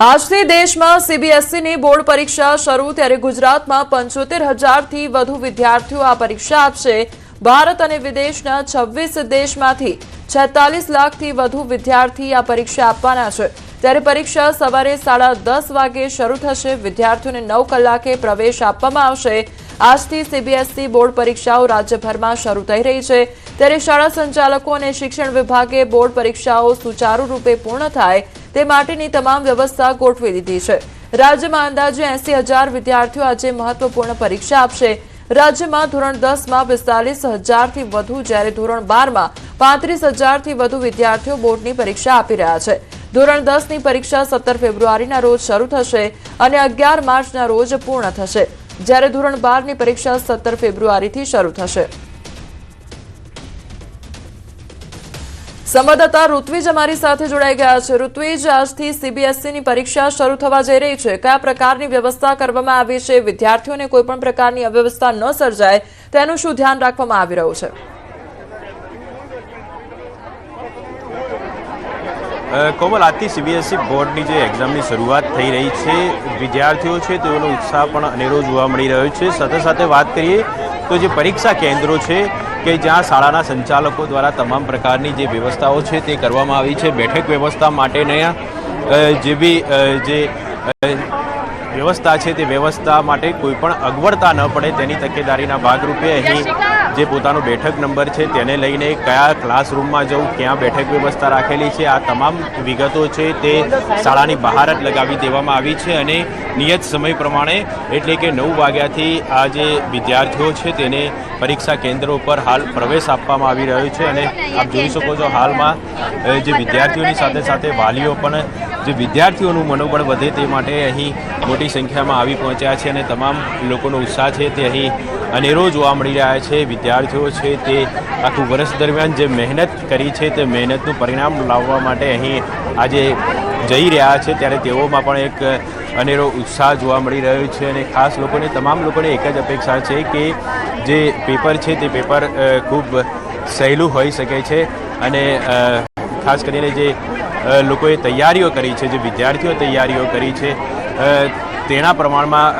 આજથી દેશમાં સીબીએસઈની બોર્ડ પરીક્ષા શરૂ ત્યારે ગુજરાતમાં 75,000થી વધુ વિદ્યાર્થીઓ આ પરીક્ષા આપશે। ભારત અને વિદેશના 26 દેશમાંથી 46 લાખથી વધુ વિદ્યાર્થી આ પરીક્ષા આપવાના છે। ત્યારે પરીક્ષા સવારે 10:30 વાગે શરૂ થશે। વિદ્યાર્થીઓને 9 કલાકે પ્રવેશ આપવામાં આવશે। આજથી સીબીએસઈ બોર્ડ પરીક્ષાઓ રાજ્યભરમાં શરૂ થઈ રહી છે। ત્યારે શાળા સંચાલકો અને શિક્ષણ વિભાગે બોર્ડ પરીક્ષાઓ સુચારુ રૂપે પૂર્ણ થાય તે માટેની તમામ વ્યવસ્થા ગોઠવી દીધી છે। રાજ્યમાં અંદાજે 80,000 વિદ્યાર્થીઓ આજે મહત્વપૂર્ણ પરીક્ષા આપશે। રાજ્યમાં ધોરણ 10માં 45,000થી વધુ જ્યારે ધોરણ 12માં 35,000થી વધુ વિદ્યાર્થીઓ બોર્ડની પરીક્ષા આપી રહ્યા છે। ધોરણ 10ની પરીક્ષા 17 ફેબ્રુઆરીના રોજ શરૂ થશે અને 11 માર્ચના રોજ પૂર્ણ થશે, જ્યારે ધોરણ 12ની પરીક્ષા 17 ફેબ્રુઆરીથી શરૂ થશે। સંવાદદાતા ઋત્વિજ અમારી સાથે જોડાઈ ગયા છે। ઋત્વિજ, આજથી સીબીએસઈની પરીક્ષા શરૂ થવા જઈ રહી છે, કયા પ્રકારની વ્યવસ્થા કરવામાં આવી છે? વિદ્યાર્થીઓને કોઈપણ પ્રકારની અવ્યવસ્થા ન સર્જાય તેનું શું ધ્યાન રાખવામાં આવી રહ્યું છે? કોમલ, આજથી સીબીએસઈ બોર્ડની જે એક્ઝામની શરૂઆત થઈ રહી છે, વિદ્યાર્થીઓ છે તેઓનો ઉત્સાહ પણ અનેરો જોવા મળી રહ્યો છે। સાથે સાથે વાત કરીએ તો જે પરીક્ષા કેન્દ્રો છે કે જ્યાં શાળાના સંચાલકો દ્વારા તમામ પ્રકારની જે વ્યવસ્થાઓ છે તે કરવામાં આવી છે। બેઠક વ્યવસ્થા માટેના જે બી જે વ્યવસ્થા છે તે વ્યવસ્થા માટે કોઈ પણ અગવડતા ન પડે તેની તકેદારીના ભાગરૂપે અહીં જે પોતાનો બેઠક નંબર છે તેને લઈને કયા ક્લાસરૂમમાં જવું, ક્યાં બેઠક વ્યવસ્થા રાખેલી છે, આ તમામ વિગતો છે તે શાળાની બહાર જ લગાવી દેવામાં આવી છે અને નિયત સમય પ્રમાણે એટલે કે 9 વાગ્યાથી આ જે વિદ્યાર્થીઓ છે તેને પરીક્ષા કેન્દ્રો પર હાલ પ્રવેશ આપવામાં આવી રહ્યો છે। અને આપ જોઈ શકો છો હાલમાં જે વિદ્યાર્થીઓની સાથે સાથે વાલીઓ પણ જે વિદ્યાર્થીઓનું મનોબળ વધે તે માટે અહીં મોટી સંખ્યામાં આવી પહોંચ્યા છે અને તમામ લોકોનો ઉત્સાહ છે તે અહીં અનેરો જોવા મળી રહ્યા છે। વિદ્યાર્થીઓ છે તે આખું વર્ષ દરમિયાન જે મહેનત કરી છે તે મહેનતનું પરિણામ લાવવા માટે અહીં આજે જઈ રહ્યા છે, ત્યારે તેઓમાં પણ એક અનેરો ઉત્સાહ જોવા મળી રહ્યો છે અને ખાસ લોકોને તમામ લોકોને એક જ અપેક્ષા છે કે જે પેપર છે તે પેપર ખૂબ સહેલું હોઈ શકે છે અને ખાસ કરીને જે લોકોએ તૈયારીઓ કરી છે, જે વિદ્યાર્થીઓ તૈયારીઓ કરી છે તેના પ્રમાણમાં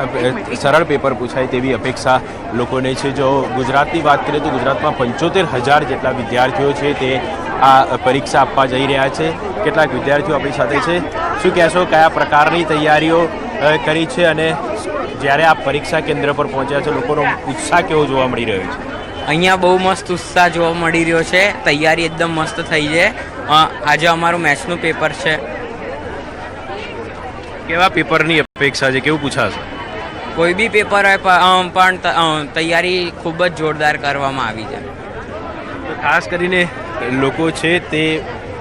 સરળ પેપર પૂછાય તેવી અપેક્ષા લોકોને છે। જો ગુજરાતની વાત કરીએ તો ગુજરાતમાં 75,000 જેટલા વિદ્યાર્થીઓ છે તે આ પરીક્ષા આપવા જઈ રહ્યા છે। કેટલાક વિદ્યાર્થીઓ આપણી સાથે છે, શું કહેશો, કયા પ્રકારની તૈયારીઓ કરી છે અને જ્યારે આપ પરીક્ષા કેન્દ્ર પર પહોંચ્યા છો લોકોનો ઉત્સાહ કેવો જોવા મળી રહ્યો છે? અહીંયા બહુ મસ્ત ઉત્સાહ જોવા મળી રહ્યો છે। તૈયારી એકદમ મસ્ત થઈ છે। આજે અમારું મેથ્સનું પેપર છે। કેવા પેપરની અપેક્ષા છે, કેવું પૂછાશે? કોઈ બી પેપર હોય પણ તૈયારી ખૂબ જ જોરદાર કરવામાં આવી છે। તો ખાસ કરીને લોકો છે તે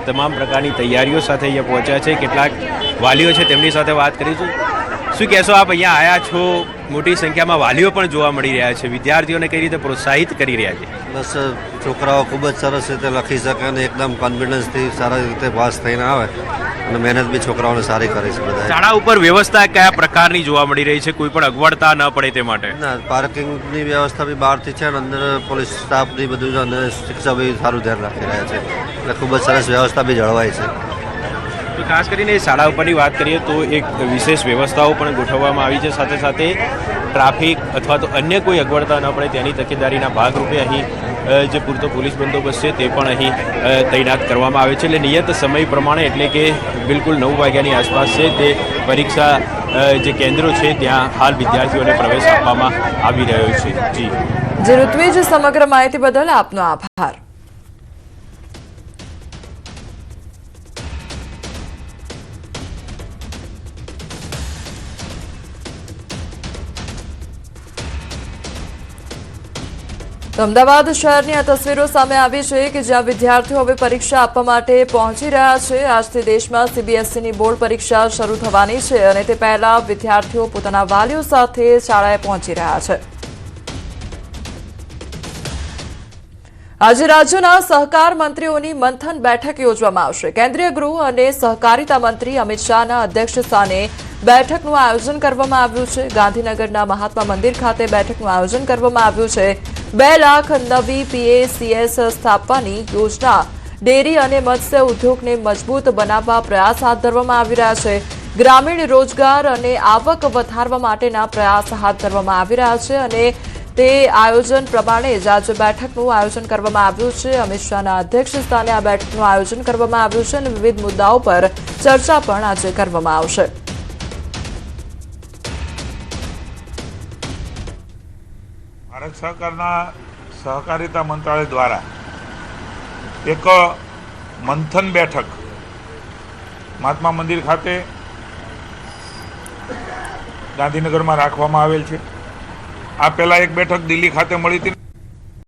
તમામ પ્રકારની તૈયારીઓ સાથે અહીંયા પહોંચ્યા છે। કેટલાક વાલીઓ છે તેમની સાથે વાત કરીશું। શું કહેશો, આપ અહીંયા આવ્યા છો, મોટી સંખ્યામાં વાલીઓ પણ જોવા મળી રહ્યા છે, વિદ્યાર્થીઓને કઈ રીતે પ્રોત્સાહિત કરી રહ્યા છે? બસ છોકરાઓ ખૂબ જ સરસ રીતે લખી શકે અને એકદમ કોન્ફિડન્સથી સારી રીતે પાસ થઈને આવે અને મહેનત બી છોકરાઓને સારી કરી છે બધા। શાળા ઉપર વ્યવસ્થા કયા પ્રકારની જોવા મળી રહી છે, કોઈ પણ અગવડતા ન પડે તે માટે? ના, પાર્કિંગની વ્યવસ્થા બી બહારથી છે અને અંદર પોલીસ સ્ટાફની બધું અને શિક્ષક બી સારું ધ્યાન રાખી રહ્યા છે, એટલે ખૂબ જ સરસ વ્યવસ્થા બી જળવાય છે। તો ખાસ કરીને શાળા ઉપરની વાત કરીએ તો એક વિશેષ વ્યવસ્થાઓ પણ ગોઠવવામાં આવી છે। સાથે સાથે ટ્રાફિક અથવા તો અન્ય કોઈ અગવડતા ન પડે તેની તકેદારીના ભાગરૂપે અહીં જે પૂરતો પોલીસ બંદોબસ્ત છે તે પણ અહીં તૈનાત કરવામાં આવે છે। એટલે નિયત સમય પ્રમાણે એટલે કે બિલકુલ 9 વાગ્યાની આસપાસ છે તે પરીક્ષા જે કેન્દ્રો છે ત્યાં હાલ વિદ્યાર્થીઓને પ્રવેશ આપવામાં આવી રહ્યો છે। જી ઋત્વિજ, સમગ્ર માહિતી બદલ આપનો આભાર। અમદાવાદ શહેરની આ તસવીરો સામે આવી છે કે જ્યાં વિદ્યાર્થીઓ હવે પરીક્ષા આપવા માટે પહોંચી રહ્યા છે। આજથી દેશમાં સીબીએસઈની બોર્ડ પરીક્ષા શરૂ થવાની છે અને તે પહેલા વિદ્યાર્થીઓ પોતાના વાલીઓ સાથે શાળાએ પહોંચી રહ્યા છે। આજે રાજ્યના સહકાર મંત્રીઓની મંથન બેઠક યોજવામાં આવશે। કેન્દ્રીય ગૃહ અને સહકારિતા મંત્રી અમિત શાહના અધ્યક્ષસ્થાને બેઠકનું આયોજન કરવામાં આવ્યું છે। ગાંધીનગરના મહાત્મા મંદિર ખાતે બેઠકનું આયોજન કરવામાં આવ્યું છે। 2 લાખ નવી પીએસીએસ સ્થાપવાની યોજના ડેરી અને મત્સ્ય ઉદ્યોગને મજબૂત બનાવવા પ્રયાસ હાથ ધરવામાં આવી રહ્યા છે। ગ્રામીણ રોજગાર અને આવક વધારવા માટેના પ્રયાસ હાથ ધરવામાં આવી રહ્યા છે અને તે આયોજન પ્રમાણે જ આજે બેઠકનું આયોજન કરવામાં આવ્યું છે. અમિત શાહના અધ્યક્ષ સ્થાને આ બેઠકનું આયોજન કરવામાં આવ્યું છે અને વિવિધ મુદ્દાઓ પર ચર્ચા પણ આજે કરવામાં આવશે. ભારત સરકારના સહકારિતા મંત્રાલય દ્વારા એક મંથન બેઠક મહાત્મા મંદિર ખાતે ગાંધીનગરમાં રાખવામાં આવેલ છે. આ પહેલાં એક બેઠક દિલ્હી ખાતે મળી હતી.